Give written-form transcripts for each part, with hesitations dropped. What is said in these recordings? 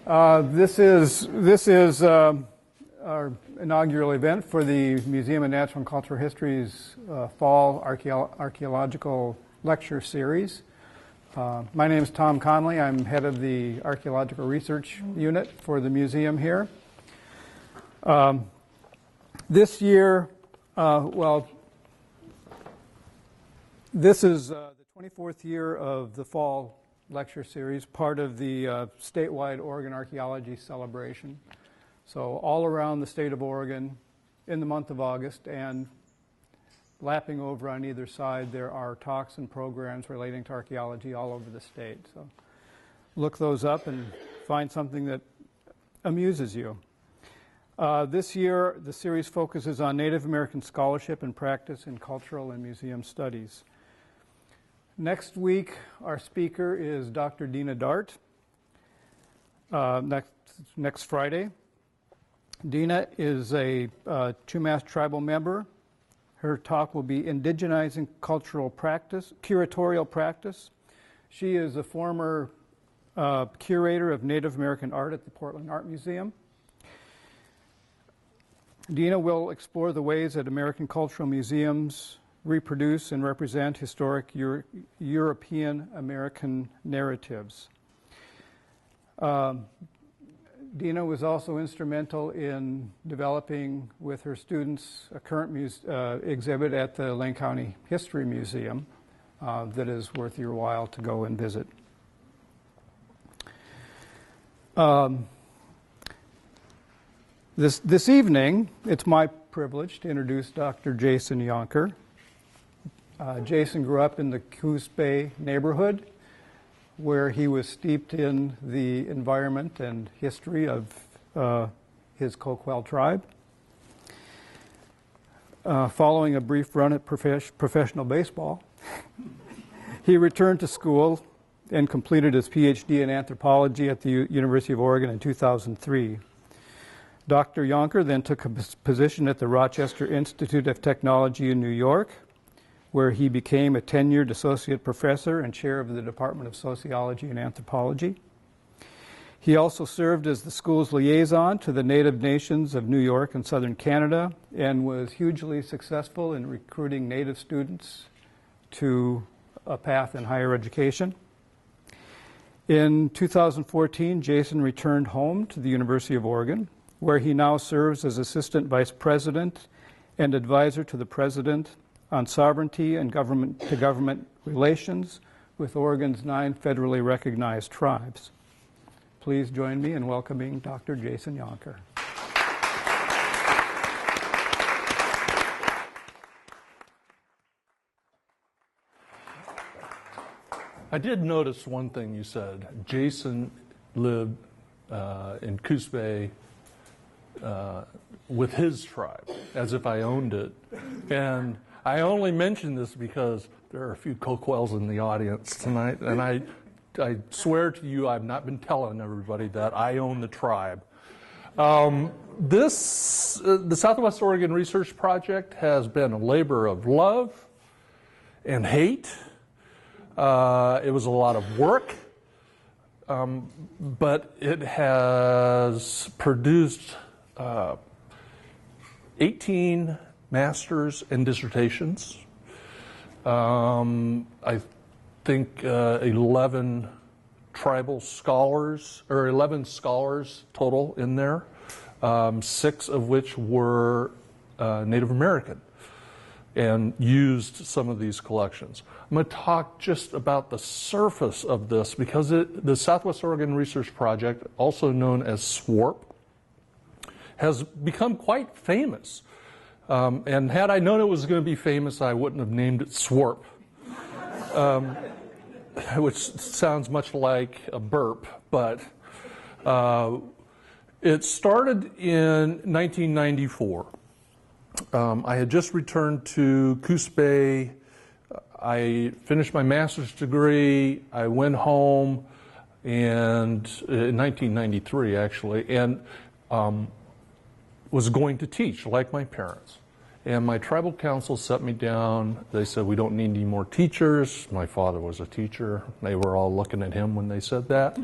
This is our inaugural event for the Museum of Natural and Cultural History's Fall Archaeological Lecture Series. My name is Tom Conley. I'm head of the Archaeological Research Unit for the museum here. This year, this is the 24th year of the Fall Lecture Series, part of the statewide Oregon Archaeology Celebration. So all around the state of Oregon in the month of August, and lapping over on either side, there are talks and programs relating to archaeology all over the state. So look those up and find something that amuses you. This year, the series focuses on Native American scholarship and practice in cultural and museum studies. Next week, our speaker is Dr. Dina Dart, next Friday. Dina is a Chumash tribal member. Her talk will be Indigenizing Cultural Practice, Curatorial Practice. She is a former curator of Native American art at the Portland Art Museum. Dina will explore the ways that American cultural museums reproduce and represent historic European American narratives. Dina was also instrumental in developing with her students a current exhibit at the Lane County History Museum that is worth your while to go and visit. This evening, it's my privilege to introduce Dr. Jason Younker. Jason grew up in the Coos Bay neighborhood, where he was steeped in the environment and history of his Coquille tribe. Following a brief run at professional baseball, he returned to school and completed his PhD in anthropology at the University of Oregon in 2003. Dr. Younker then took a position at the Rochester Institute of Technology in New York, where he became a tenured associate professor and chair of the Department of Sociology and Anthropology. He also served as the school's liaison to the Native nations of New York and Southern Canada, and was hugely successful in recruiting Native students to a path in higher education. In 2014, Jason returned home to the University of Oregon, where he now serves as Assistant Vice President and Advisor to the President on sovereignty and government-to-government relations with Oregon's 9 federally recognized tribes. Please join me in welcoming Dr. Jason Younker. I did notice one thing you said. Jason lived in Coos Bay with his tribe, as if I owned it. And I only mention this because there are a few Coquilles in the audience tonight, and I swear to you I've not been telling everybody that I own the tribe. The Southwest Oregon Research Project has been a labor of love and hate. It was a lot of work, but it has produced 18 masters and dissertations. I think 11 tribal scholars, or 11 scholars total in there, 6 of which were Native American and used some of these collections. I'm going to talk just about the surface of this because the Southwest Oregon Research Project, also known as SWORP, has become quite famous. And had I known it was going to be famous, I wouldn't have named it SWORP, which sounds much like a burp, but it started in 1994. I had just returned to Coos Bay. I finished my master's degree. I went home and in 1993, actually, and was going to teach like my parents. And my tribal council set me down. They said, we don't need any more teachers. My father was a teacher. They were all looking at him when they said that.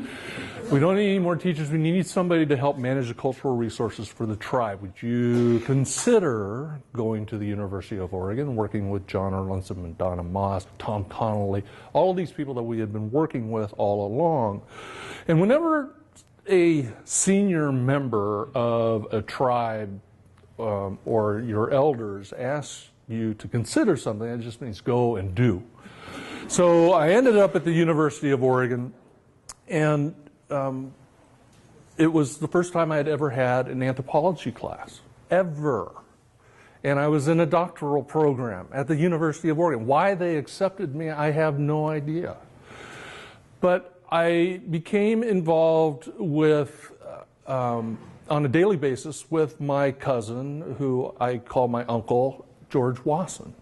We don't need any more teachers. We need somebody to help manage the cultural resources for the tribe. Would you consider going to the University of Oregon, working with John Erlandson and Donna Moss, Tom Connolly, all of these people that we had been working with all along? And whenever a senior member of a tribe or your elders ask you to consider something, it just means go and do. So I ended up at the University of Oregon, and it was the first time I had ever had an anthropology class, ever. And I was in a doctoral program at the University of Oregon. Why they accepted me, I have no idea. But I became involved with on a daily basis with my cousin, who I call my uncle, George Wasson.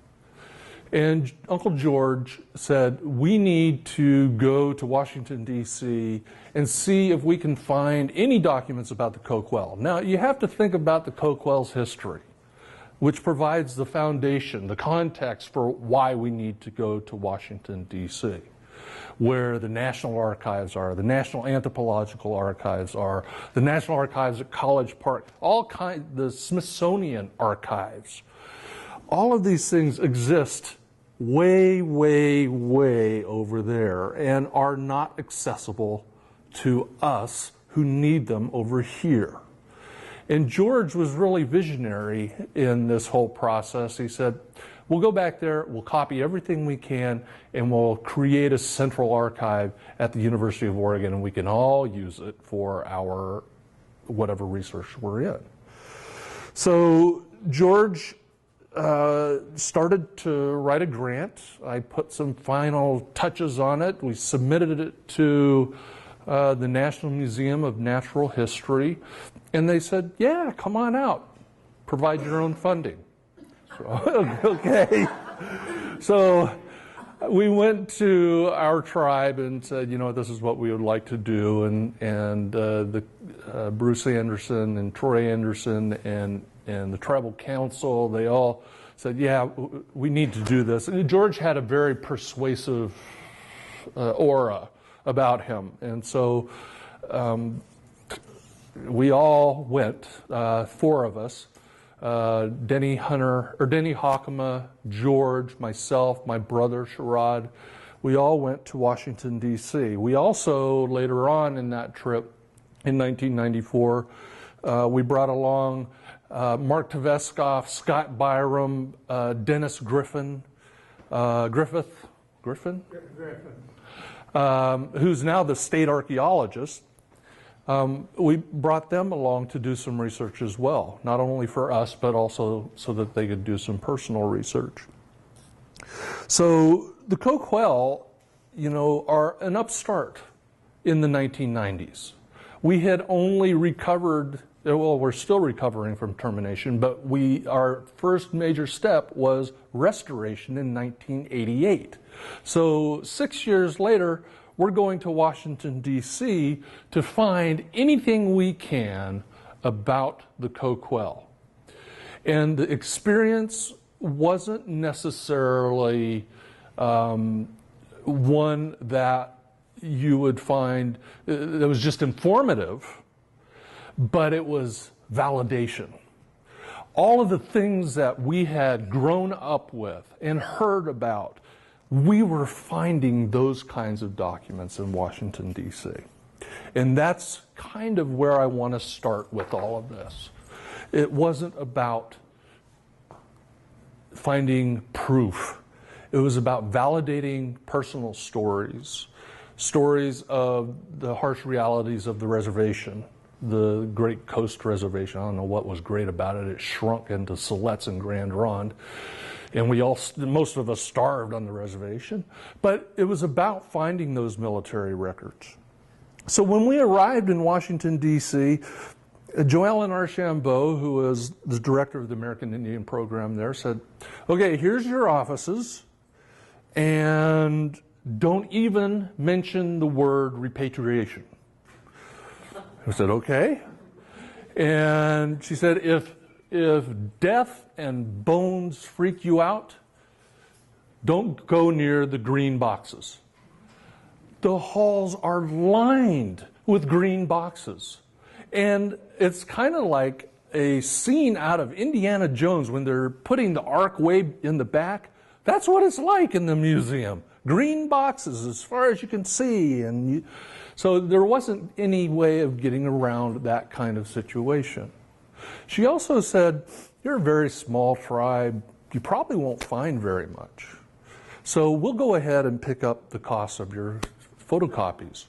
And Uncle George said, we need to go to Washington, D.C. and see if we can find any documents about the Coquille. Now, you have to think about the Coquille's history, which provides the foundation, the context for why we need to go to Washington, D.C., where the National Archives are, the National Anthropological Archives are, the National Archives at College Park, the Smithsonian Archives. All of these things exist way, way, way over there and are not accessible to us who need them over here. And George was really visionary in this whole process. He said, we'll go back there, we'll copy everything we can, and we'll create a central archive at the University of Oregon, and we can all use it for our whatever research we're in. So George started to write a grant. I put some final touches on it. We submitted it to the National Museum of Natural History, and they said, yeah, come on out, provide your own funding. Okay. So we went to our tribe and said, this is what we would like to do. And Bruce Anderson and Troy Anderson and the tribal council, they all said, yeah, we need to do this. And George had a very persuasive aura about him. And so we all went, 4 of us. Denny Hockema, George, myself, my brother Sherrod, we all went to Washington, D.C. We also, later on in that trip, in 1994, we brought along Mark Tveskoff, Scott Byram, Dennis Griffin, who's now the state archaeologist. We brought them along to do some research as well, not only for us, but also so that they could do some personal research. So the Coquille, are an upstart in the 1990s. We had only recovered, well, we're still recovering from termination, but our first major step was restoration in 1988. So 6 years later, we're going to Washington, D.C. to find anything we can about the Coquille. And the experience wasn't necessarily one that you would find that was just informative, but it was validation. All of the things that we had grown up with and heard about, we were finding those kinds of documents in Washington, D.C. And that's kind of where I want to start with all of this. It wasn't about finding proof. It was about validating personal stories, stories of the harsh realities of the reservation, the Great Coast Reservation. I don't know what was great about it. It shrunk into Siletz and Grand Ronde. And most of us starved on the reservation. But it was about finding those military records. So when we arrived in Washington, D.C., Joellen Archambault, who was the director of the American Indian Program there, said, okay, here's your offices, and don't even mention the word repatriation. I said, okay. And she said, if if death and bones freak you out, don't go near the green boxes. The halls are lined with green boxes. And it's kind of like a scene out of Indiana Jones when they're putting the Ark way in the back. That's what it's like in the museum. Green boxes as far as you can see. So there wasn't any way of getting around that kind of situation. She also said, you're a very small tribe. You probably won't find very much. So we'll go ahead and pick up the cost of your photocopies.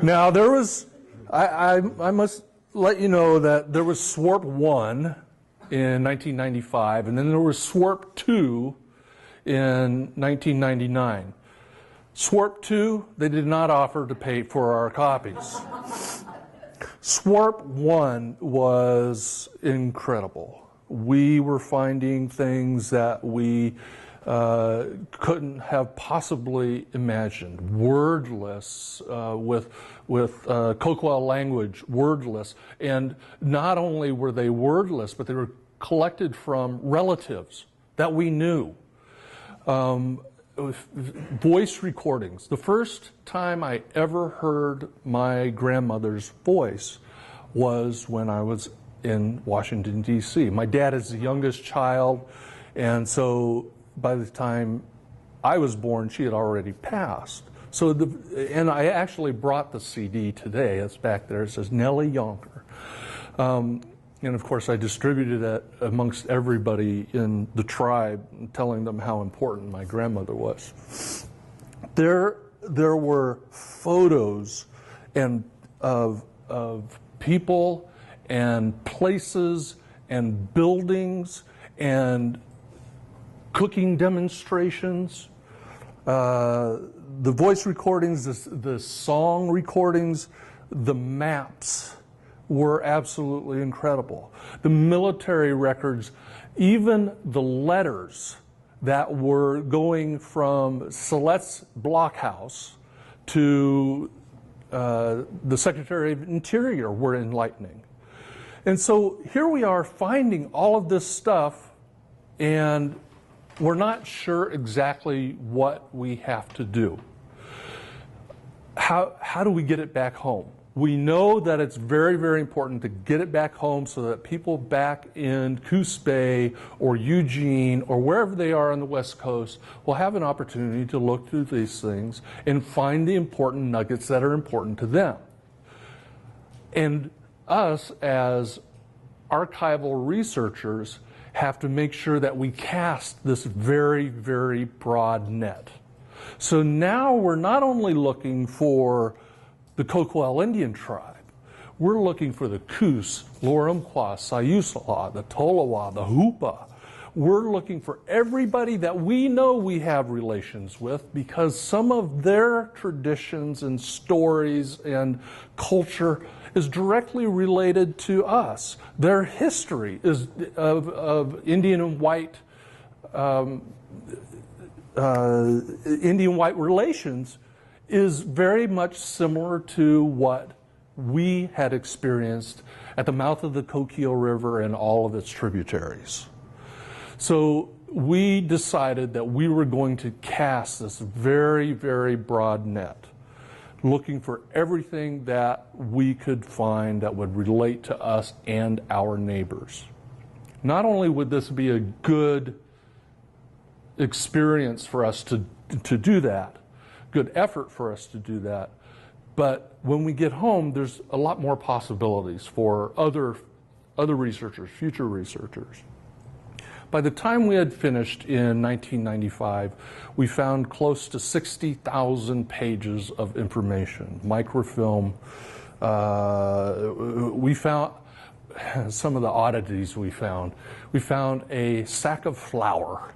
Now there was, I must let you know that there was SWARP 1 in 1995, and then there was SWARP 2 in 1999. SWARP 2, they did not offer to pay for our copies. SWARP 1 was incredible. We were finding things that we couldn't have possibly imagined. Wordless, with Coquille language, wordless. And not only were they wordless, but they were collected from relatives that we knew. Voice recordings. The first time I ever heard my grandmother's voice was when I was in Washington, D.C. My dad is the youngest child, and so by the time I was born, she had already passed. So and I actually brought the CD today. It's back there. It says Nellie Younker. And of course, I distributed it amongst everybody in the tribe, telling them how important my grandmother was. There were photos of people and places and buildings and cooking demonstrations, the voice recordings, the song recordings, the maps were absolutely incredible. The military records, even the letters that were going from Silet's blockhouse to the Secretary of Interior were enlightening. And so here we are finding all of this stuff, and we're not sure exactly what we have to do. How do we get it back home? We know that it's very, very important to get it back home so that people back in Coos Bay or Eugene or wherever they are on the West Coast will have an opportunity to look through these things and find the important nuggets that are important to them. And us as archival researchers have to make sure that we cast this very, very broad net. So now we're not only looking for the Coquille Indian tribe, we're looking for the Coos, Lorimqua, Sayusala, the Tolowa, the Hoopa. We're looking for everybody that we know we have relations with, because some of their traditions and stories and culture is directly related to us. Their history is of Indian and white relations is very much similar to what we had experienced at the mouth of the Coquille River and all of its tributaries. So we decided that we were going to cast this very, very broad net, looking for everything that we could find that would relate to us and our neighbors. Not only would this be a good experience for us to do that, good effort for us to do that, but when we get home, there's a lot more possibilities for other researchers, future researchers. By the time we had finished in 1995, we found close to 60,000 pages of information, microfilm. We found some of the oddities we found. We found a sack of flour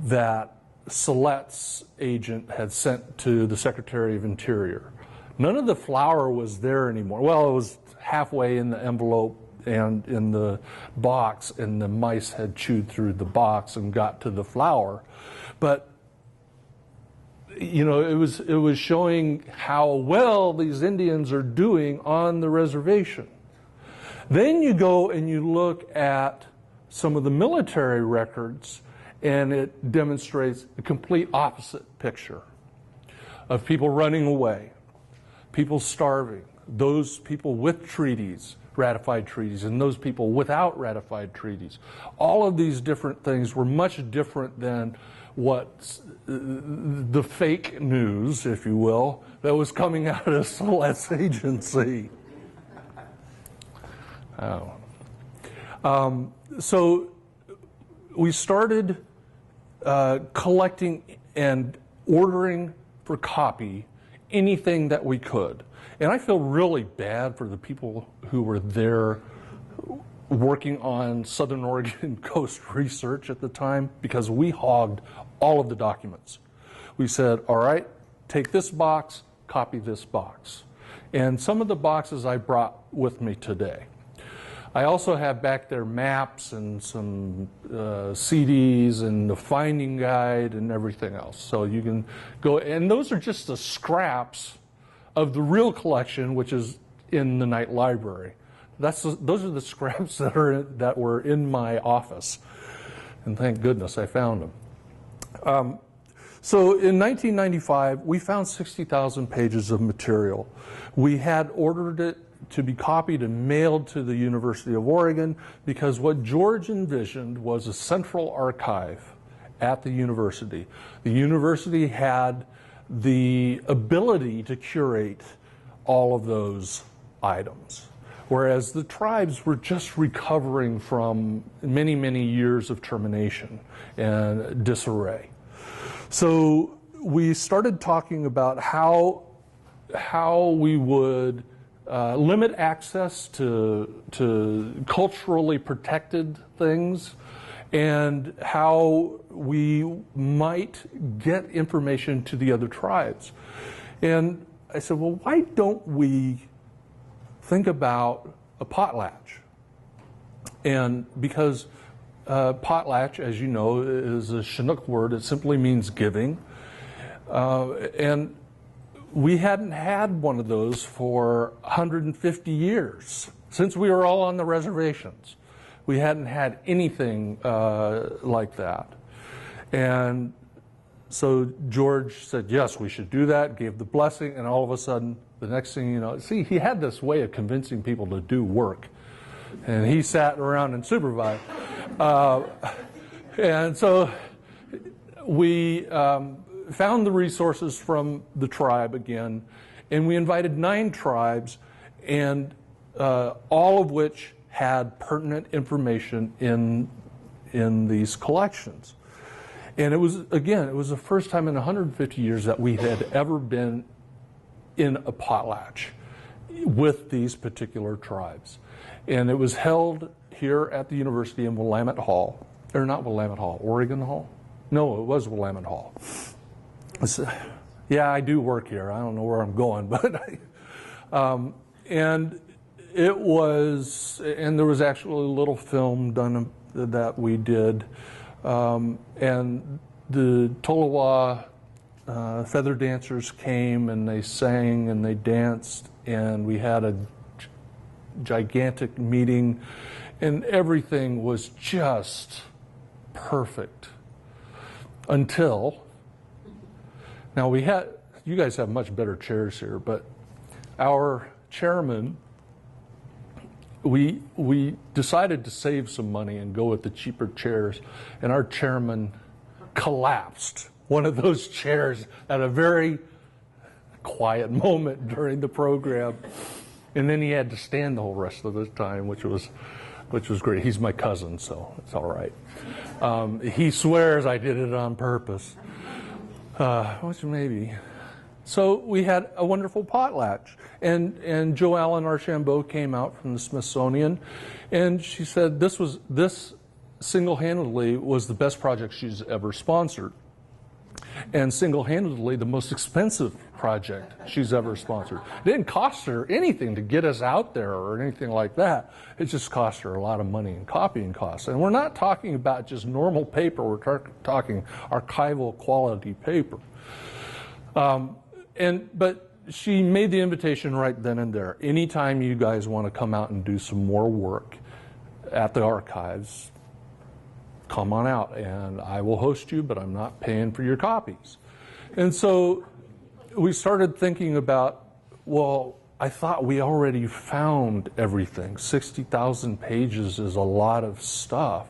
that Silet's agent had sent to the Secretary of Interior. None of the flour was there anymore. Well, it was halfway in the envelope and in the box, and the mice had chewed through the box and got to the flour. But it was showing how well these Indians are doing on the reservation. Then you go and you look at some of the military records, and it demonstrates a complete opposite picture of people running away, people starving, those people with treaties, ratified treaties, and those people without ratified treaties. All of these different things were much different than what the fake news, if you will, that was coming out of Celeste's agency. So we started collecting and ordering for copy anything that we could. And I feel really bad for the people who were there working on Southern Oregon coast research at the time, because we hogged all of the documents. We said, all right, take this box, copy this box. And some of the boxes I brought with me today. I also have back there maps and some CDs and the finding guide and everything else. So you can go, and those are just the scraps of the real collection, which is in the Knight Library. Those are the scraps that were in my office, and thank goodness I found them. So in 1995, we found 60,000 pages of material. We had ordered it to be copied and mailed to the University of Oregon, because what George envisioned was a central archive at the university. The university had the ability to curate all of those items, whereas the tribes were just recovering from many, many years of termination and disarray. So we started talking about how we would limit access to culturally protected things, and how we might get information to the other tribes. And I said, well, why don't we think about a potlatch? And because potlatch, as you know, is a Chinook word. It simply means giving. And we hadn't had one of those for 150 years, since we were all on the reservations. We hadn't had anything like that. And so George said, yes, we should do that, gave the blessing, and all of a sudden, the next thing you know, see, he had this way of convincing people to do work. And he sat around and supervised. And so we found the resources from the tribe again, and we invited 9 tribes, and all of which had pertinent information in these collections. And it was, again, it was the first time in 150 years that we had ever been in a potlatch with these particular tribes. And it was held here at the university in Willamette Hall, or not Willamette Hall, Oregon Hall? No, it was Willamette Hall. Yeah, I do work here. I don't know where I'm going, but and it was, and there was actually a little film done that we did, and the Tolowa feather dancers came and they sang and they danced, and we had a gigantic meeting, and everything was just perfect until. Now you guys have much better chairs here, but our chairman, we decided to save some money and go with the cheaper chairs, and our chairman collapsed one of those chairs at a very quiet moment during the program, and then he had to stand the whole rest of the time, which was great. He's my cousin, so it's all right. He swears I did it on purpose. Which maybe. So we had a wonderful potlatch, and Joellen Archambault came out from the Smithsonian, and she said this single-handedly was the best project she's ever sponsored, and single-handedly the most expensive project she's ever sponsored. It didn't cost her anything to get us out there or anything like that. It just cost her a lot of money in copying costs. And we're not talking about just normal paper. We're talking archival quality paper. But she made the invitation right then and there. Anytime you guys want to come out and do some more work at the archives, come on out and I will host you, but I'm not paying for your copies. And so we started thinking about, well, I thought we already found everything. 60,000 pages is a lot of stuff.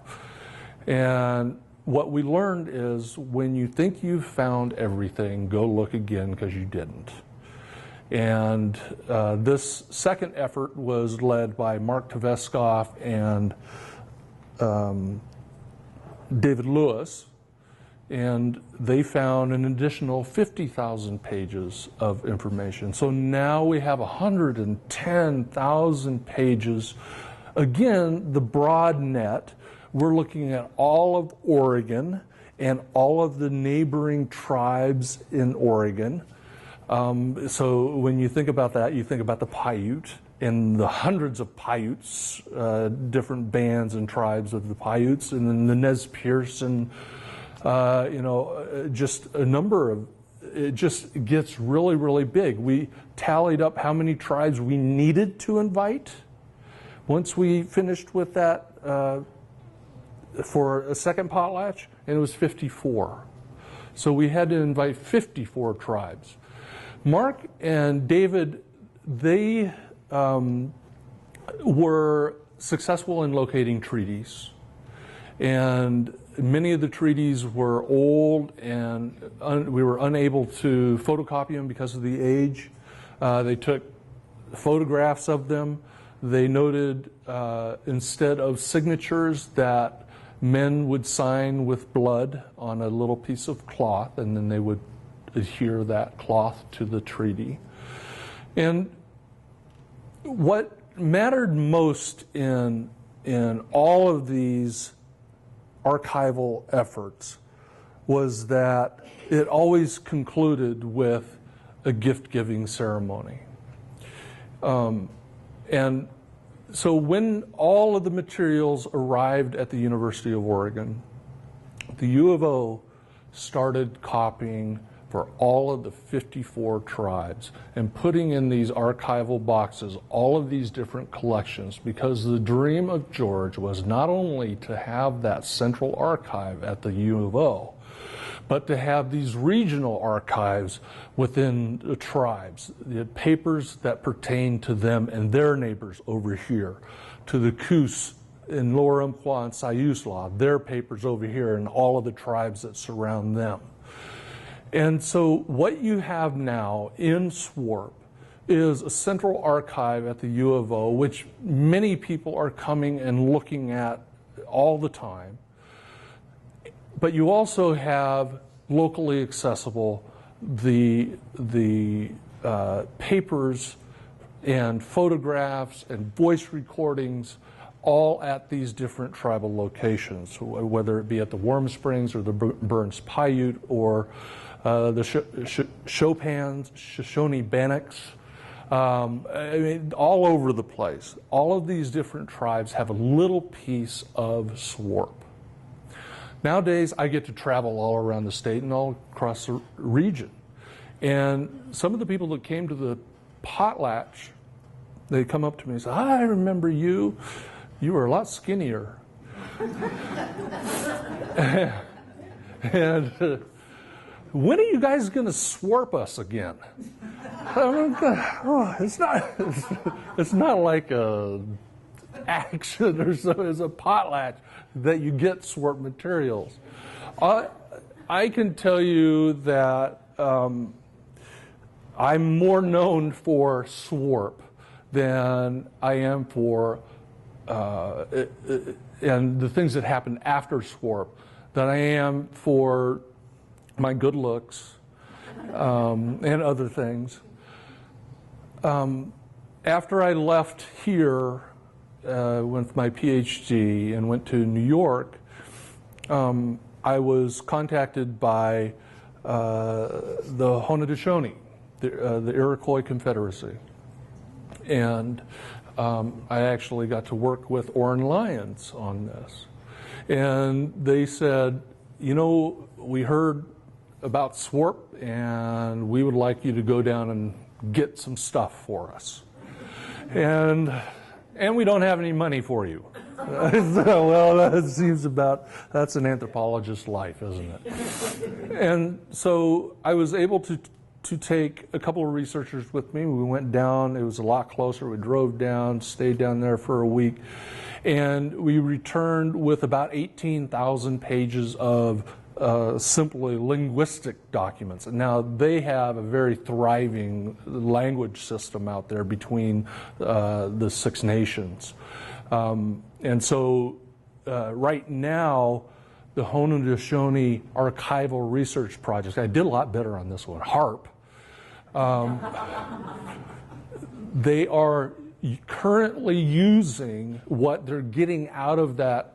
And what we learned is when you think you've found everything, go look again because you didn't. And this second effort was led by Mark Tveskoff and David Lewis, and they found an additional 50,000 pages of information. So now we have 110,000 pages. Again, the broad net. We're looking at all of Oregon and all of the neighboring tribes in Oregon. So when you think about that, you think about the Paiute and the hundreds of Paiutes, different bands and tribes of the Paiutes, and then the Nez Perce, and just a number of, it just gets really, really big. We tallied up how many tribes we needed to invite. Once we finished with that for a second potlatch, and it was 54. So we had to invite 54 tribes. Mark and David, they were successful in locating treaties, and many of the treaties were old, and we were unable to photocopy them because of the age. They took photographs of them. They noted instead of signatures that men would sign with blood on a little piece of cloth, and then they would adhere that cloth to the treaty. And what mattered most in all of these archival efforts was that it always concluded with a gift-giving ceremony. And so when all of the materials arrived at the University of Oregon, the U of O started copying for all of the 54 tribes and putting in these archival boxes all of these different collections, because the dream of George was not only to have that central archive at the U of O, but to have these regional archives within the tribes, the papers that pertain to them and their neighbors over here, to the Coos in Lower Umpqua and Siuslaw, their papers over here, and all of the tribes that surround them. And so what you have now in SWARP is a central archive at the U of O, which many people are coming and looking at all the time. But you also have locally accessible the papers and photographs and voice recordings all at these different tribal locations, whether it be at the Warm Springs or the Burns Paiute or the Chopins, Shoshone Bannocks, I mean, all over the place. All of these different tribes have a little piece of SWARP. Nowadays, I get to travel all around the state and all across the region. And some of the people that came to the Potlatch, they come up to me and say, I remember you. You were a lot skinnier. And when are you guys going to SWARP us again? It's not like a action or so. It's a potlatch that you get SWARP materials. I can tell you that I'm more known for SWARP than I am for and the things that happened after SWARP than I am for my good looks and other things. After I left here with my PhD and went to New York, I was contacted by the Haudenosaunee, the Iroquois Confederacy. And I actually got to work with Oren Lyons on this. And they said, you know, we heard about SWRP, and we would like you to go down and get some stuff for us. And we don't have any money for you. Well, that's an anthropologist's life, isn't it? And so I was able to take a couple of researchers with me. We went down. It was a lot closer. We drove down, stayed down there for a week, and we returned with about 18,000 pages of simply linguistic documents. And now they have a very thriving language system out there between the Six Nations. And so right now, the HonanOni Archival Research Project, I did a lot better on this one, HARP. They are currently using what they're getting out of that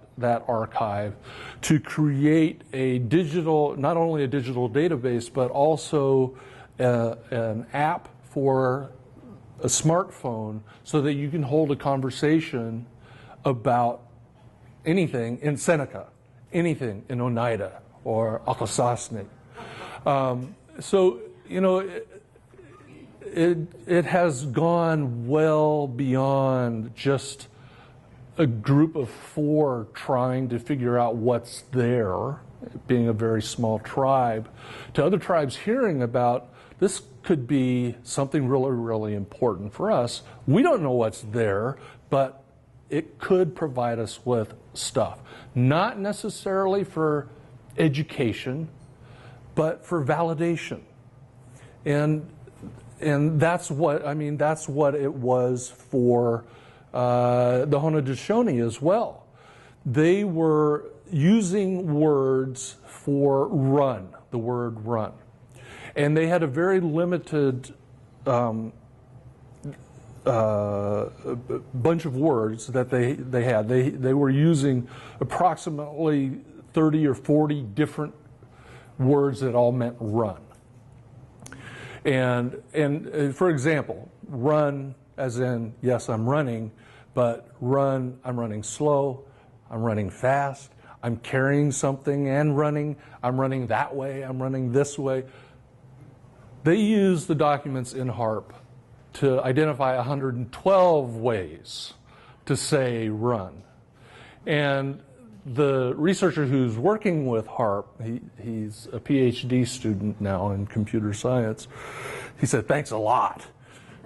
archive to create a digital, not only a digital database, but also an app for a smartphone so that you can hold a conversation about anything in Seneca, anything in Oneida or Akwesasne. So, you know, it has gone well beyond just a group of 4 trying to figure out what's there, being a very small tribe, to other tribes hearing about this could be something really, really important for us. We don't know what's there, but it could provide us with stuff. Not necessarily for education, but for validation. And that's what, I mean, that's what it was for the HonanOni as well. They were using words for run, the word run. And they had a very limited bunch of words that they had. They were using approximately 30 or 40 different words that all meant run. And for example, run as in, yes, I'm running, but run, I'm running slow, I'm running fast, I'm carrying something and running, I'm running that way, I'm running this way. They use the documents in HARP to identify 112 ways to say run. And the researcher who's working with HARP, he's a PhD student now in computer science, he said, thanks a lot.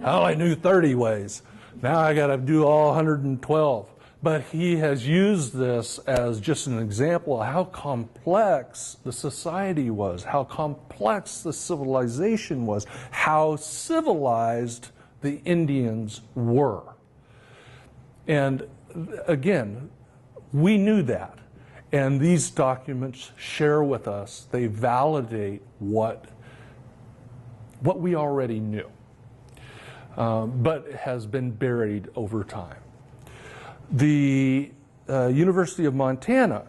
I only knew 30 ways. Now I got to do all 112. But he has used this as just an example of how complex the society was, how complex the civilization was, how civilized the Indians were. And again, we knew that. And these documents share with us, they validate what we already knew, but has been buried over time. The University of Montana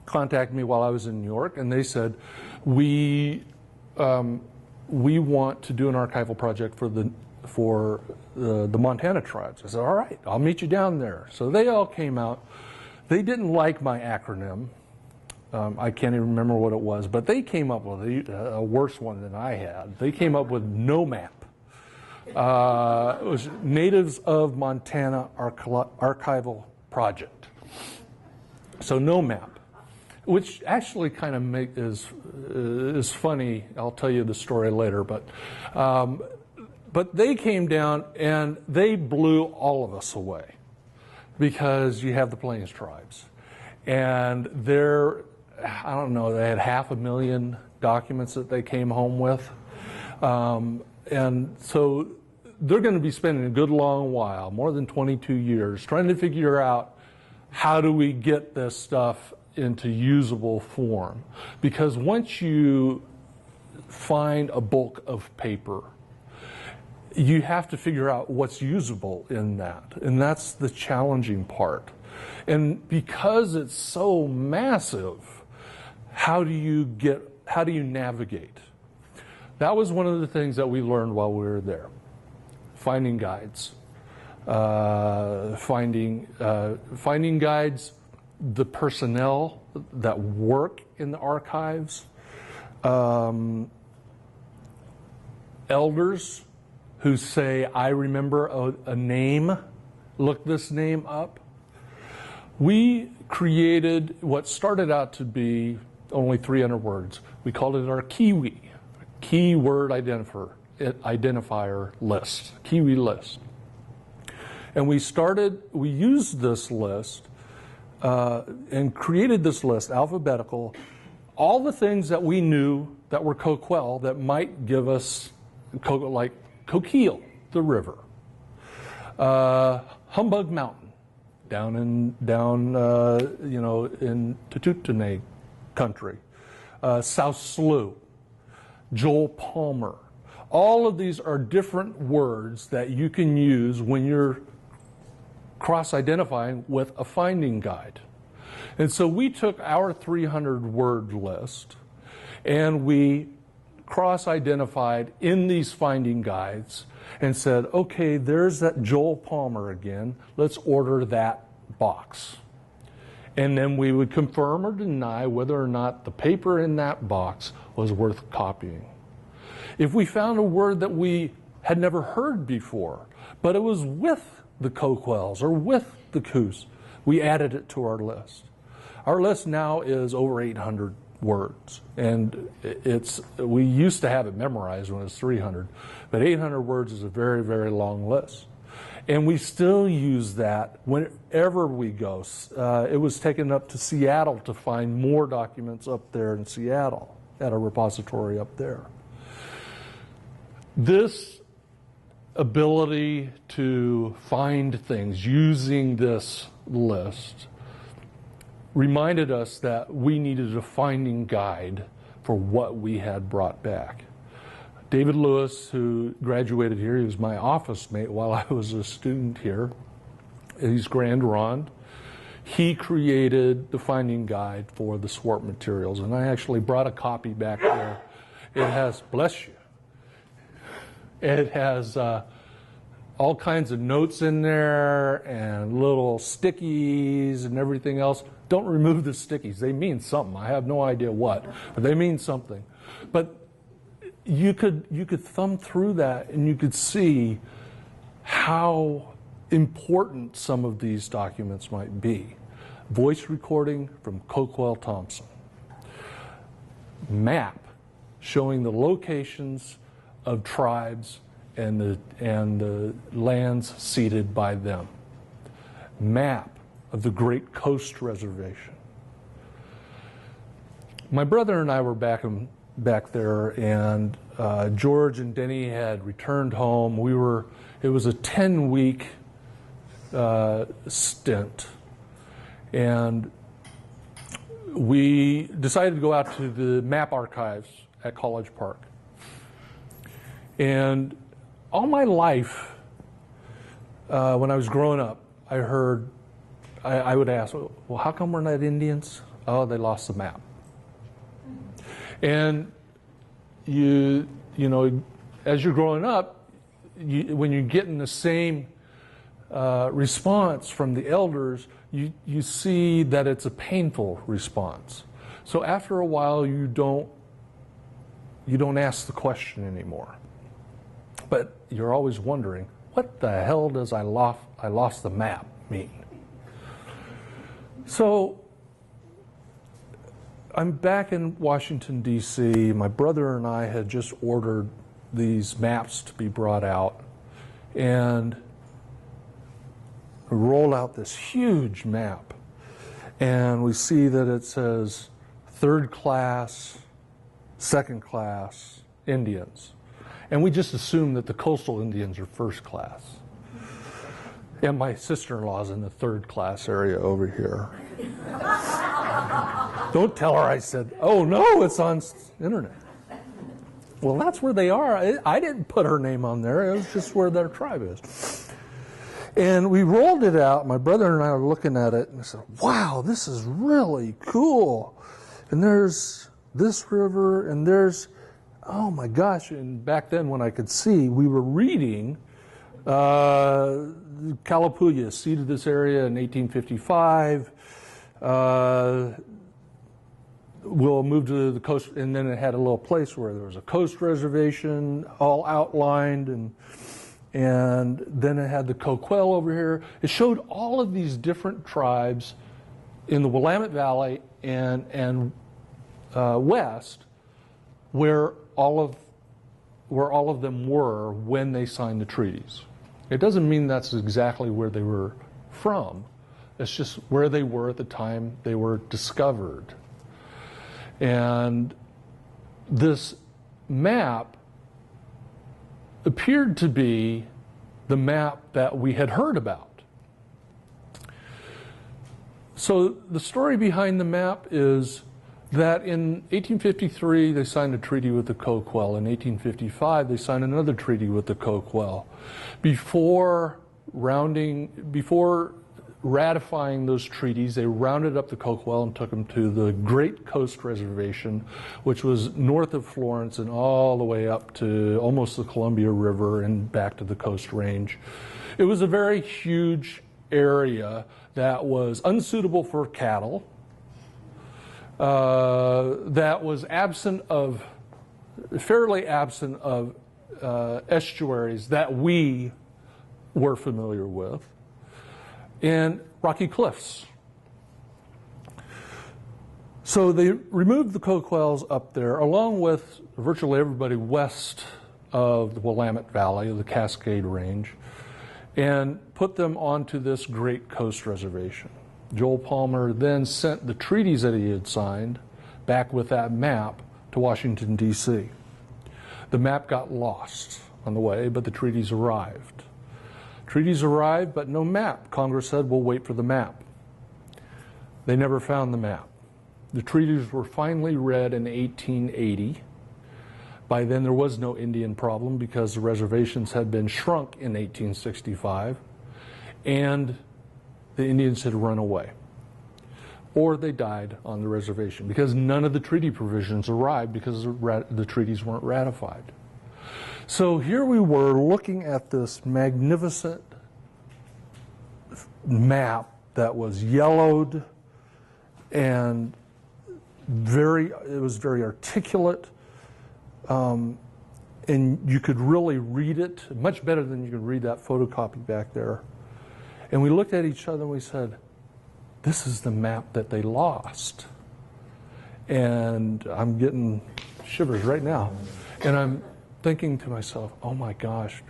contacted me while I was in New York, and they said, we want to do an archival project for the Montana tribes. I said, all right, I'll meet you down there. So they all came out. They didn't like my acronym. I can't even remember what it was, but they came up with a worse one than I had. They came up with NOMAP. It was Natives of Montana Archival Project. So NOMAP, which actually kind of is funny. I'll tell you the story later, but they came down and they blew all of us away because you have the Plains tribes, and I don't know, they had 500,000 documents that they came home with. And so they're going to be spending a good long while, more than 22 years, trying to figure out how do we get this stuff into usable form. Because once you find a bulk of paper, you have to figure out what's usable in that. And that's the challenging part. And because it's so massive, how do you navigate? That was one of the things that we learned while we were there. Finding guides. Finding guides, the personnel that work in the archives, elders who say, I remember a name, look this name up. We created what started out to be only 300 words. We called it our Kiwi, keyword identifier list, Kiwi list. And we used this list and created this list, alphabetical, all the things that we knew that were Coquille that might give us, like Coquille, the river, Humbug Mountain, down in Tututane country, South Slough, Joel Palmer. All of these are different words that you can use when you're cross-identifying with a finding guide. And so we took our 300-word list and we cross-identified in these finding guides and said, okay, there's that Joel Palmer again. Let's order that box. And then we would confirm or deny whether or not the paper in that box was worth copying. If we found a word that we had never heard before, but it was with the Coquilles or with the Coos, we added it to our list. Our list now is over 800 words, and we used to have it memorized when it was 300, but 800 words is a very, very long list. And we still use that whenever we go. It was taken up to Seattle to find more documents up there in Seattle at a repository up there. This ability to find things using this list reminded us that we needed a finding guide for what we had brought back. David Lewis, who graduated here, he was my office mate while I was a student here. He's Grand Ronde. He created the finding guide for the swart materials, and I actually brought a copy back there. It has, bless you, it has all kinds of notes in there and little stickies and everything else. Don't remove the stickies. They mean something. I have no idea what, but they mean something. But you could thumb through that and you could see how important some of these documents might be. Voice recording from Coquille Thompson. Map showing the locations of tribes and the lands ceded by them. Map of the Great Coast Reservation. My brother and I were back there, and George and Denny had returned home. It was a 10-week stint, and we decided to go out to the map archives at College Park. And all my life, when I was growing up, I would ask, well, how come we're not Indians? Oh, they lost the map. And you know, as you're growing up, when you're getting the same response from the elders, you see that it's a painful response. So after a while, you don't ask the question anymore. But you're always wondering, what the hell does I lost the map mean? So I'm back in Washington, D.C. My brother and I had just ordered these maps to be brought out, and we roll out this huge map, and we see that it says third class, second class Indians. And we just assume that the coastal Indians are first class. And my sister-in-law's in the third class area over here. Don't tell her I said, oh no, it's on internet. Well, that's where they are. I didn't put her name on there. It was just where their tribe is. And we rolled it out. My brother and I were looking at it and I said, wow, this is really cool. And there's this river and there's, oh my gosh. And back then when I could see, we were reading Kalapuya ceded this area in 1855. we'll move to the coast, and then it had a little place where there was a coast reservation all outlined, and then it had the Coquille over here. It showed all of these different tribes in the Willamette Valley and west, where all of them were when they signed the treaties. It doesn't mean that's exactly where they were from. It's just where they were at the time they were discovered. And this map appeared to be the map that we had heard about. So the story behind the map is that in 1853 they signed a treaty with the Coquille. In 1855 they signed another treaty with the Coquille. Before ratifying those treaties, they rounded up the Coquille and took them to the Great Coast Reservation, which was north of Florence and all the way up to almost the Columbia River and back to the Coast Range. It was a very huge area that was unsuitable for cattle, that was fairly absent of estuaries that we were familiar with, and rocky cliffs. So they removed the Coquilles up there, along with virtually everybody west of the Willamette Valley, the Cascade Range, and put them onto this Great Coast Reservation. Joel Palmer then sent the treaties that he had signed back with that map to Washington, D.C. The map got lost on the way, but the treaties arrived. Treaties arrived, but no map. Congress said, we'll wait for the map. They never found the map. The treaties were finally read in 1880. By then there was no Indian problem because the reservations had been shrunk in 1865, and the Indians had run away. Or they died on the reservation because none of the treaty provisions arrived because the treaties weren't ratified. So here we were looking at this magnificent map that was yellowed and it was very articulate, and you could really read it much better than you could read that photocopy back there. And we looked at each other and we said, this is the map that they lost. And I'm getting shivers right now. And I'm thinking to myself, oh my gosh,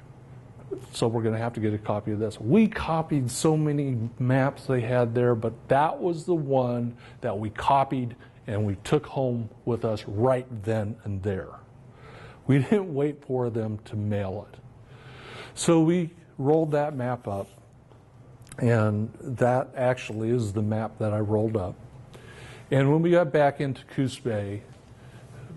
so we're going to have to get a copy of this. We copied so many maps they had there, but that was the one that we copied and we took home with us right then and there. We didn't wait for them to mail it. So we rolled that map up, and that actually is the map that I rolled up. And when we got back into Coos Bay,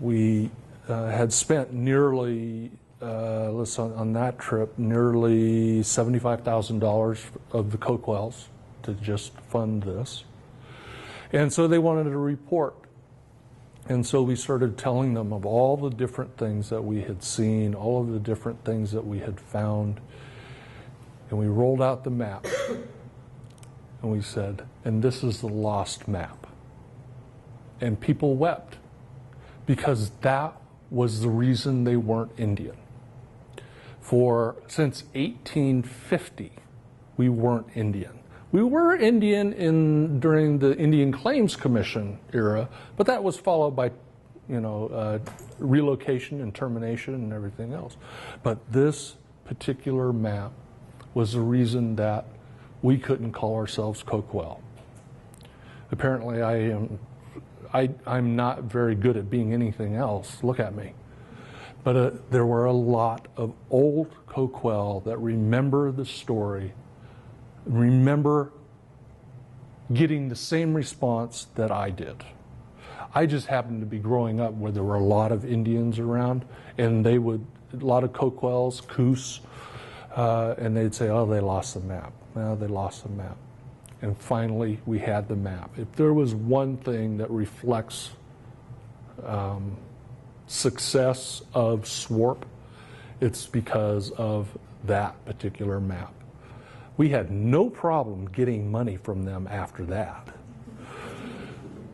we had spent nearly, on that trip, nearly $75,000 of the Coquilles to just fund this. And so they wanted a report. And so we started telling them of all the different things that we had seen, all of the different things that we had found. And we rolled out the map. And we said, and this is the lost map. And people wept because that was the reason they weren't Indian. Since 1850, we weren't Indian. We were Indian during the Indian Claims Commission era, but that was followed by, relocation and termination and everything else. But this particular map was the reason that we couldn't call ourselves Coquille. Apparently, I'm not very good at being anything else. Look at me. But there were a lot of old Coquille that remember the story, remember getting the same response that I did. I just happened to be growing up where there were a lot of Indians around, and a lot of Coquilles, Coos, and they'd say, oh, they lost the map. Well, they lost the map. And finally, we had the map. If there was one thing that reflects success of SWRP, it's because of that particular map. We had no problem getting money from them after that.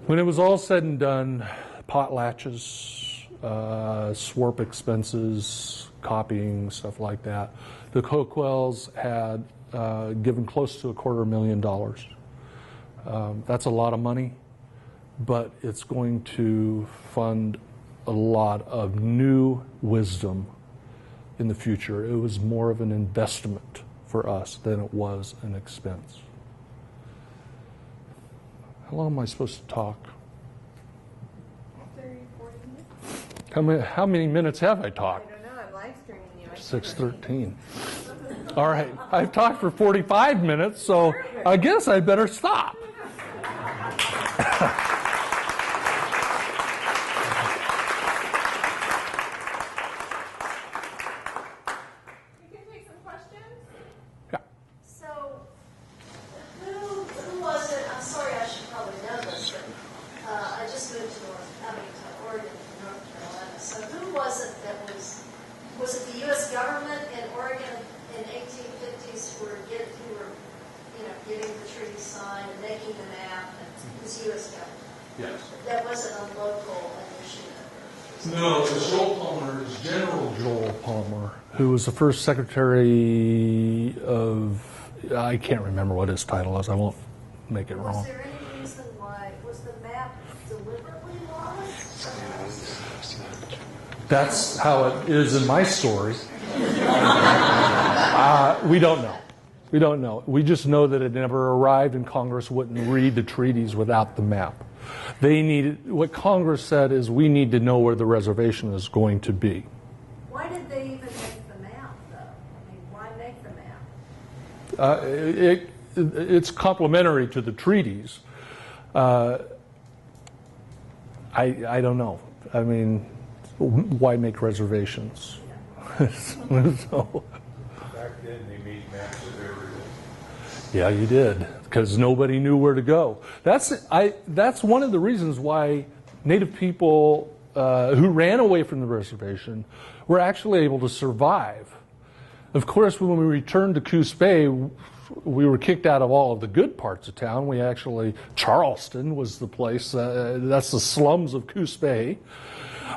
When it was all said and done, potlatches, swarp expenses, copying, stuff like that, the Coquilles had given close to $250,000. That's a lot of money, but it's going to fund a lot of new wisdom in the future. It was more of an investment for us than it was an expense. How long am I supposed to talk? 30, 40 minutes. How many minutes have I talked? I don't know. I'm live streaming you. 6:13. All right, I've talked for 45 minutes, so I guess I better stop. We can take some questions. Yeah. So, who was it? I'm sorry, I should probably know this, but I just moved to Oregon from North Carolina. So, who was it that was it the U.S. government in Oregon in 1850s who were getting the treaty signed and making the map? And it was U.S. government. Yes. That wasn't a local initiative. No, it was General Joel Palmer, who was the first Secretary of, I can't remember what his title is. I won't make it Was wrong. there any reason why was the map deliberately lost? That's how it is in my story. We don't know. We don't know. We just know that it never arrived, and Congress wouldn't read the treaties without the map. What Congress said is we need to know where the reservation is going to be. Why did they even make the map, though? I mean, why make the map? It's complementary to the treaties. I don't know. I mean, why make reservations? So, Back then, they made maps of everything. yeah, you did, because nobody knew where to go. That's one of the reasons why Native people who ran away from the reservation were actually able to survive. Of course, when we returned to Coos Bay, we were kicked out of all of the good parts of town. Charleston was the place, that's the slums of Coos Bay,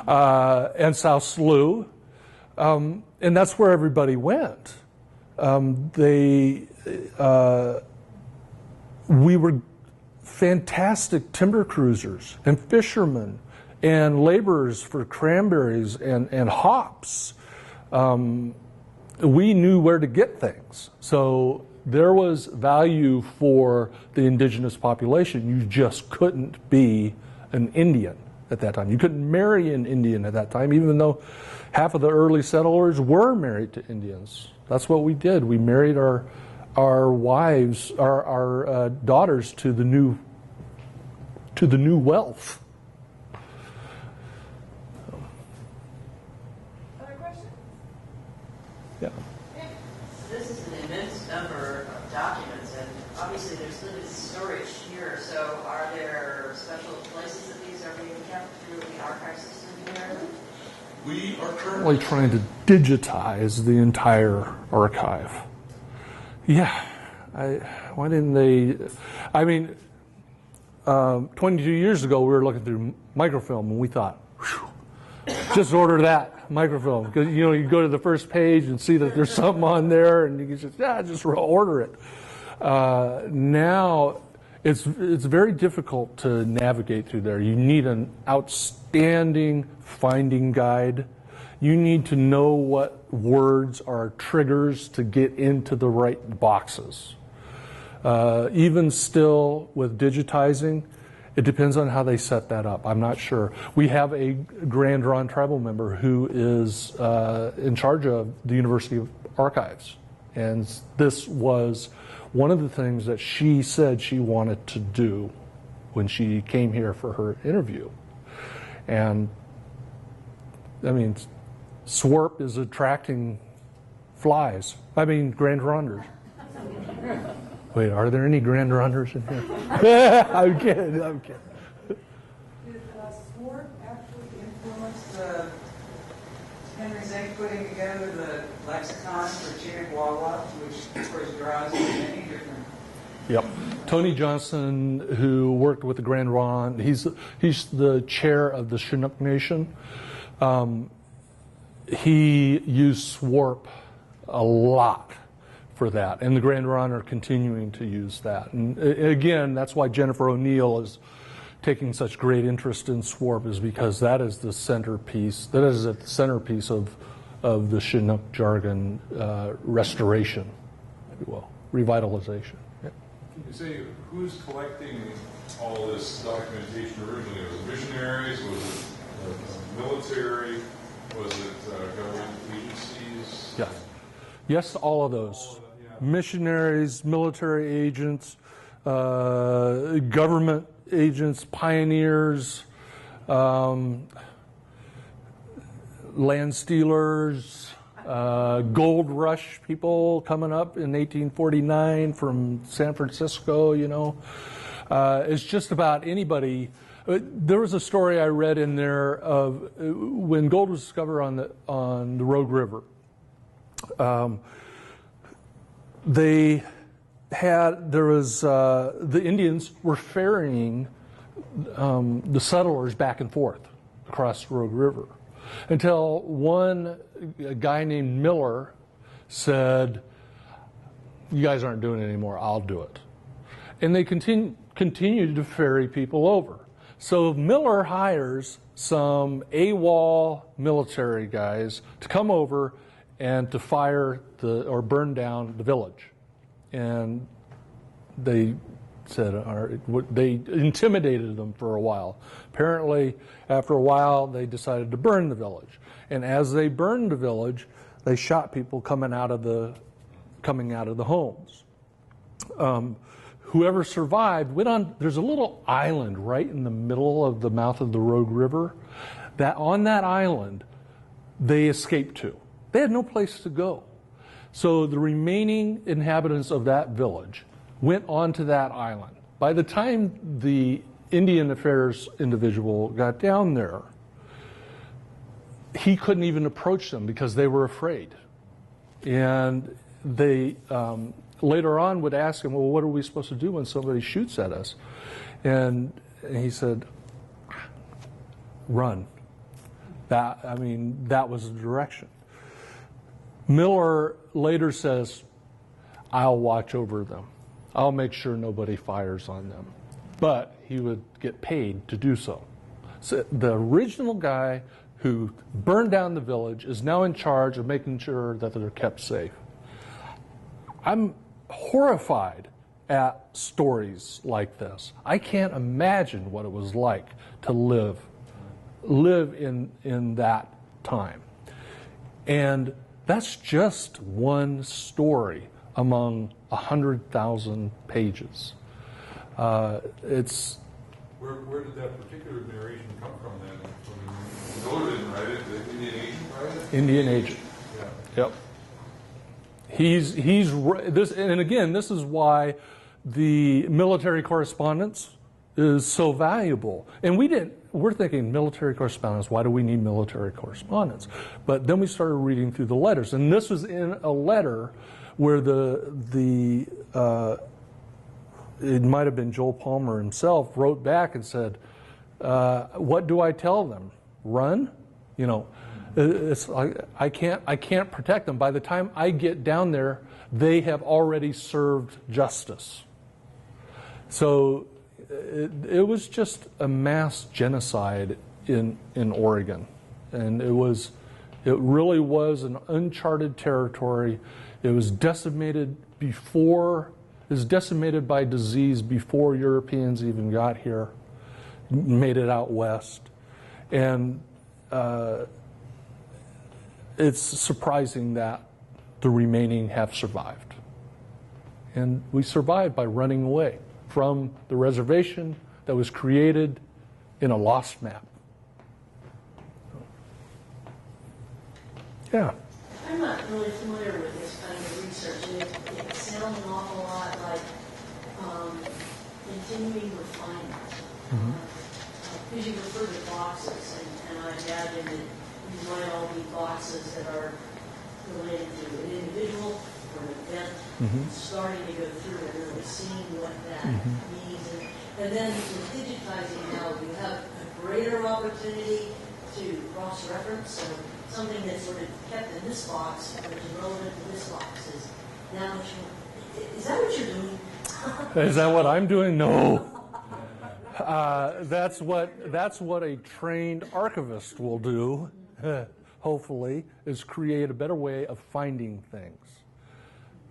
and South Slough, and that's where everybody went. We were fantastic timber cruisers and fishermen and laborers for cranberries and hops. We knew where to get things. So there was value for the indigenous population. You just couldn't be an Indian at that time. You couldn't marry an Indian at that time, even though half of the early settlers were married to Indians. That's what we did. We married our wives, our daughters to the new wealth. Other questions? Yeah. This is an immense number of documents, and obviously there's limited storage here. So, are there special places that these are being kept through the archive system here? We are currently trying to digitize the entire archive. Yeah. Why didn't they? I mean, 22 years ago, we were looking through microfilm, and we thought, whew, just order that microfilm. Because, you go to the first page and see that there's something on there, and you can just order it. Now, it's very difficult to navigate through there. You need an outstanding finding guide. You need to know what words are triggers to get into the right boxes. Even still with digitizing, it depends on how they set that up. I'm not sure. We have a Grand Ronde tribal member who is in charge of the University of Archives. And this was one of the things that she said she wanted to do when she came here for her interview. And, I mean, SWRP is attracting flies. Grand Ronders. Wait, are there any Grand Ronders in here? I'm kidding. Did SWRP actually influence Henry Zink putting together the lexicon for Chinook Wawa, which of course draws in many different Yep. Tony Johnson, who worked with the Grand Ron, he's the chair of the Chinook Nation. He used SWARP a lot for that, and the Grand Ron are continuing to use that. And again, that's why Jennifer O'Neill is taking such great interest in SWARP, is because that is the centerpiece. That is at the centerpiece of the Chinook jargon restoration, if you will, revitalization. Yeah. Can you say who's collecting all this documentation originally? Was it missionaries? Was it military? Was it government agencies? Yeah. Yes, all of those. Missionaries, military agents, government agents, pioneers, land stealers, gold rush people coming up in 1849 from San Francisco, you know. It's just about anybody. There was a story I read in there of when gold was discovered on the Rogue River. The Indians were ferrying the settlers back and forth across the Rogue River until a guy named Miller said, "You guys aren't doing it anymore, I'll do it." And they continued to ferry people over. So Miller hires some AWOL military guys to come over and to fire or burn down the village. And they said, they intimidated them for a while. Apparently, after a while, they decided to burn the village. And as they burned the village, they shot people coming out of the homes. Whoever survived went on. There's a little island right in the middle of the mouth of the Rogue River. On that island, they escaped to. They had no place to go. So the remaining inhabitants of that village went onto that island. By the time the Indian Affairs individual got down there, he couldn't even approach them because they were afraid. And they later on would ask him, "Well, what are we supposed to do when somebody shoots at us?" And he said, "Run." That was the direction. Miller later says, "I'll watch over them. I'll make sure nobody fires on them." But he would get paid to do so. So the original guy who burned down the village is now in charge of making sure that they're kept safe. I'm horrified at stories like this. I can't imagine what it was like to live in that time. And that's just one story among 100,000 pages. Where did that particular narration come from then? Miller didn't write it. The Indian agent write it? Indian agent. Yeah. Yep. He's this, and again, this is why the military correspondence is so valuable. And we're thinking military correspondence, why do we need military correspondence? But then we started reading through the letters, and this was in a letter where it might have been Joel Palmer himself wrote back and said, "What do I tell them? Run?" You know, it's I can't protect them. By the time I get down there, they have already served justice. So it was just a mass genocide in Oregon, and it really was an uncharted territory. It was decimated by disease before Europeans even got here, made it out west, and it's surprising that the remaining have survived. And we survived by running away from the reservation that was created in a lost map. Yeah. I'm not really familiar with this kind of research. It sounds an awful lot like continuing refinement. Because you refer to boxes, and I imagine that you might all be boxes that are related to an individual or an event starting to go through an early really seeing what that means. And then with digitizing now, you have a greater opportunity to cross-reference. So something that's sort of kept in this box, but is relevant to this box, is now much more. Is that what you're doing? Is that what I'm doing? No. That's what a trained archivist will do, hopefully, is create a better way of finding things.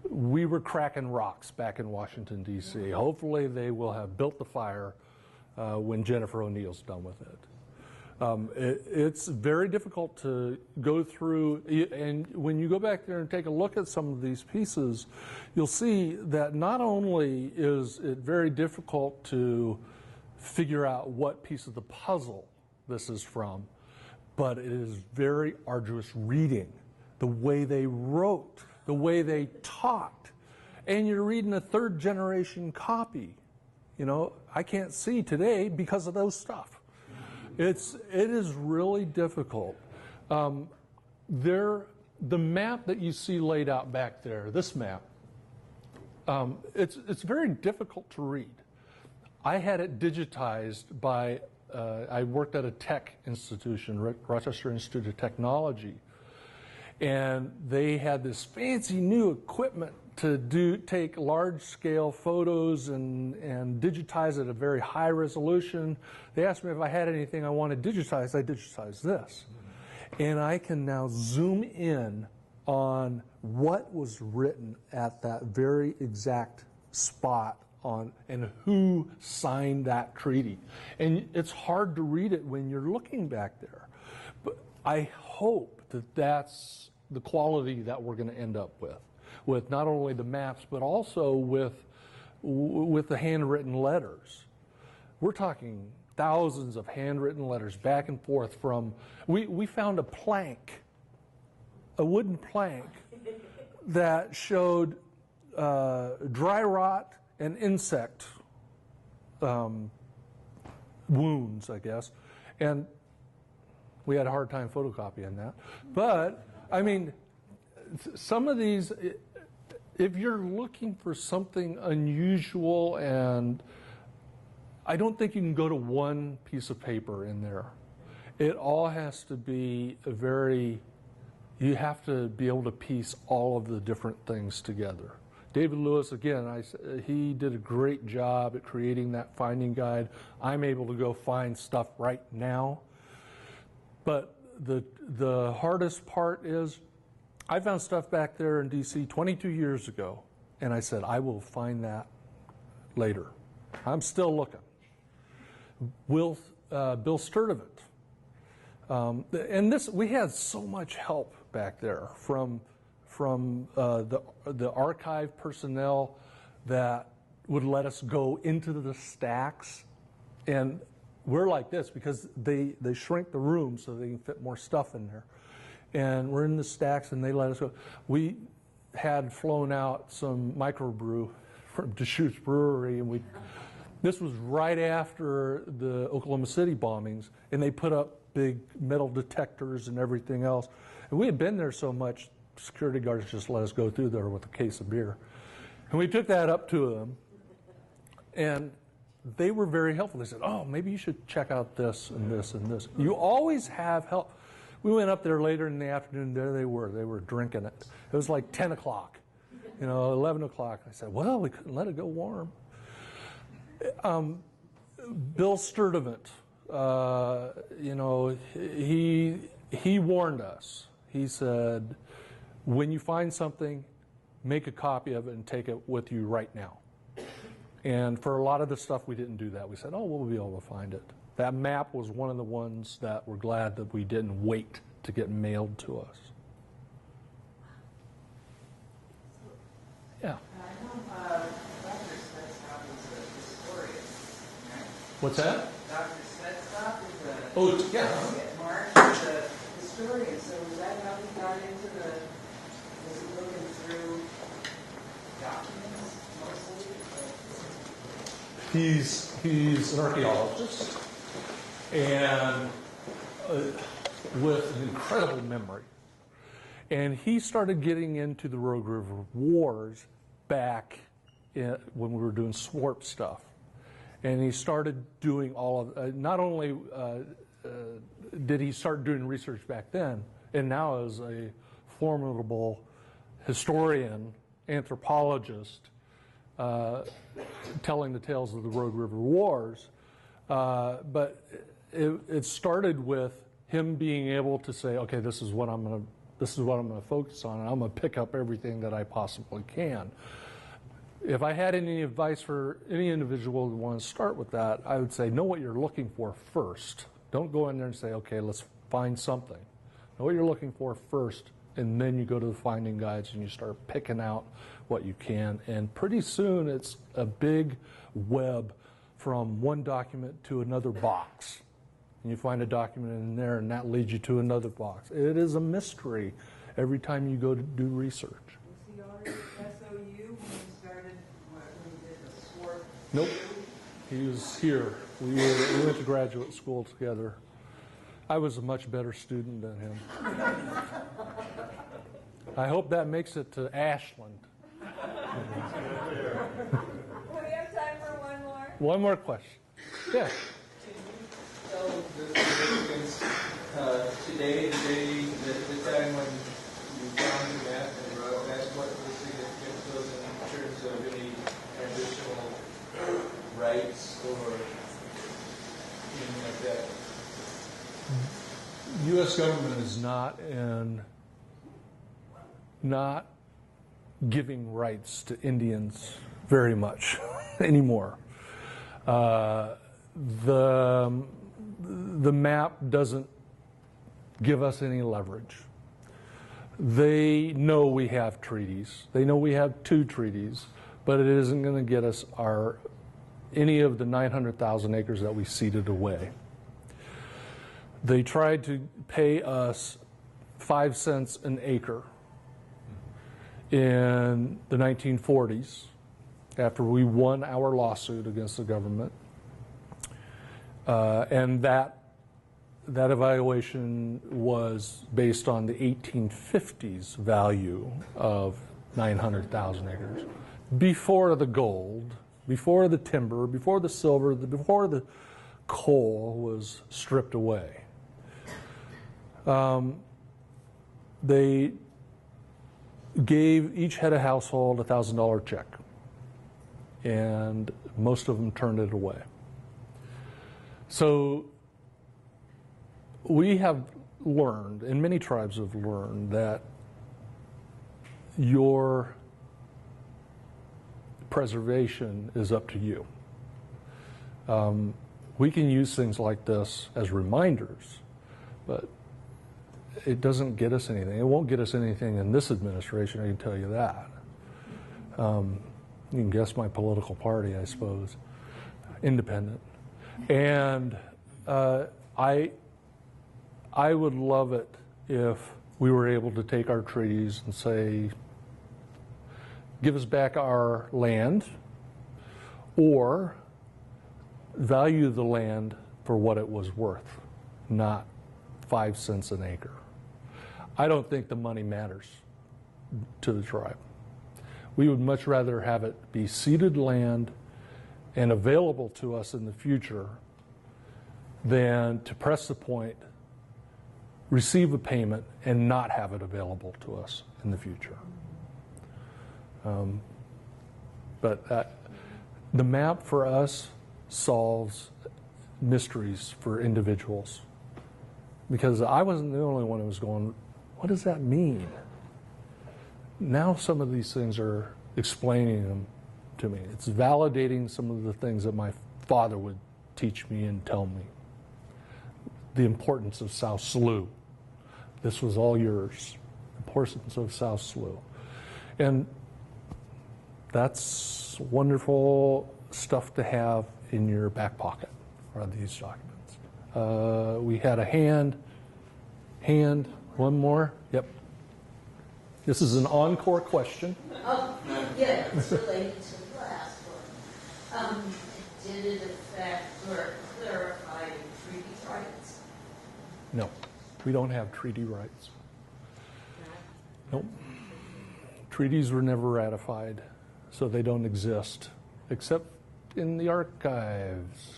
We were cracking rocks back in Washington, D.C. Hopefully they will have built the fire when Jennifer O'Neill's done with it. It's very difficult to go through, and when you go back there and take a look at some of these pieces, you'll see that not only is it very difficult to figure out what piece of the puzzle this is from, but it is very arduous reading, the way they wrote, the way they taught, and you're reading a third-generation copy. You know, I can't see today because of those stuff. It is really difficult. The map that you see laid out back there, this map, it's very difficult to read. I had it digitized by, I worked at a tech institution, Rochester Institute of Technology, and they had this fancy new equipment to take large-scale photos and digitize at a very high resolution. They asked me if I had anything I wanted digitized. I digitized this. And I can now zoom in on what was written at that very exact spot on and who signed that treaty. And it's hard to read it when you're looking back there. But I hope that that's the quality that we're going to end up with not only the maps, but also with the handwritten letters. We're talking thousands of handwritten letters back and forth from, we found a plank, a wooden plank that showed dry rot and insect wounds, I guess. And we had a hard time photocopying that. But, I mean, some of these, if you're looking for something unusual, and I don't think you can go to one piece of paper in there. It all has to be you have to be able to piece all of the different things together. David Lewis, again, he did a great job at creating that finding guide. I'm able to go find stuff right now. But the hardest part is, I found stuff back there in D.C. 22 years ago, and I said, I will find that later. I'm still looking. Bill Sturdivant. And we had so much help back there from the archive personnel that would let us go into the stacks. And we're like this because they shrink the room so they can fit more stuff in there. And we're in the stacks, and they let us go. We had flown out some microbrew from Deschutes Brewery, and this was right after the Oklahoma City bombings, and they put up big metal detectors and everything else. And we had been there so much, security guards just let us go through there with a case of beer. And we took that up to them, and they were very helpful. They said, oh, maybe you should check out this and this and this. You always have help. We went up there later in the afternoon. There they were drinking it. It was like 10 o'clock, 11 o'clock. I said, well, we couldn't let it go warm. Bill Sturdivant, he warned us. He said, when you find something, make a copy of it and take it with you right now. And for a lot of the stuff, we didn't do that. We said, oh, we'll be able to find it. That map was one of the ones that we're glad that we didn't wait to get mailed to us. Yeah. I know Dr. Stetskop is a historian, right? What's that? Dr. Stetskop is a... Oh, yeah. Mark is a historian, so was that how he got into was he looking through documents mostly? He's an archaeologist, and with an incredible memory. And he started getting into the Rogue River Wars back when we were doing SWARP stuff. And he started doing all of, not only did he start doing research back then, and now as a formidable historian, anthropologist, telling the tales of the Rogue River Wars, but it started with him being able to say, okay, this is what I'm going to focus on, and I'm going to pick up everything that I possibly can. If I had any advice for any individual who wants to start with that, I would say know what you're looking for first. Don't go in there and say, okay, let's find something. Know what you're looking for first, and then you go to the finding guides and you start picking out what you can. And pretty soon it's a big web from one document to another box. And you find a document in there, and that leads you to another box. It is a mystery every time you go to do research. Was he already at SOU when he started, when he did the SWORP? Nope. He was here. We went to graduate school together. I was a much better student than him. I hope that makes it to Ashland. We have time for one more. One more question. Yeah. Can you tell the significance today, the time when you found the map and wrote that, what the significance was in terms of any transitional rights or anything like that? U.S. government is not giving rights to Indians very much anymore. The map doesn't give us any leverage. They know we have treaties. They know we have 2 treaties, but it isn't going to get us any of the 900,000 acres that we ceded away. They tried to pay us 5 cents an acre in the 1940s after we won our lawsuit against the government. And that evaluation was based on the 1850s value of 900,000 acres. Before the gold, before the timber, before the silver, before the coal was stripped away. They gave each head of household a $1,000 check, and most of them turned it away. So we have learned, and many tribes have learned, that your preservation is up to you. We can use things like this as reminders, but it doesn't get us anything. It won't get us anything in this administration, I can tell you that. You can guess my political party, I suppose. Independent. And I would love it if we were able to take our treaties and say, give us back our land, or value the land for what it was worth, not 5 cents an acre. I don't think the money matters to the tribe. We would much rather have it be ceded land and available to us in the future than to press the point, receive a payment, and not have it available to us in the future. But the map for us solves mysteries for individuals, because I wasn't the only one who was going, what does that mean? Now some of these things are explaining them to me. It's validating some of the things that my father would teach me and tell me. The importance of South Slough. This was all yours. Importance of South Slough. And that's wonderful stuff to have in your back pocket, are these documents. We had a hand, one more. Yep. This is an encore question. Oh, yeah, it's related to the last one. Did it affect or clarify treaty rights? No, we don't have treaty rights. Nope. Treaties were never ratified. so they don't exist, except in the archives.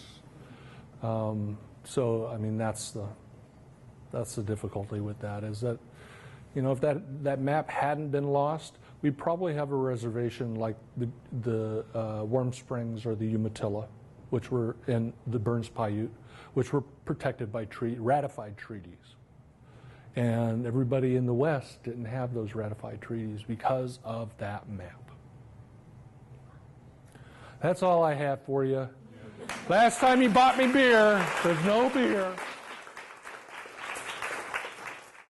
So, I mean, that's the difficulty with that, is that, you know, if that map hadn't been lost, we'd probably have a reservation like the Warm Springs or the Umatilla, which were in the Burns Paiute, which were protected by ratified treaties. And everybody in the West didn't have those ratified treaties because of that map. That's all I have for you. Last time you bought me beer, there's no beer.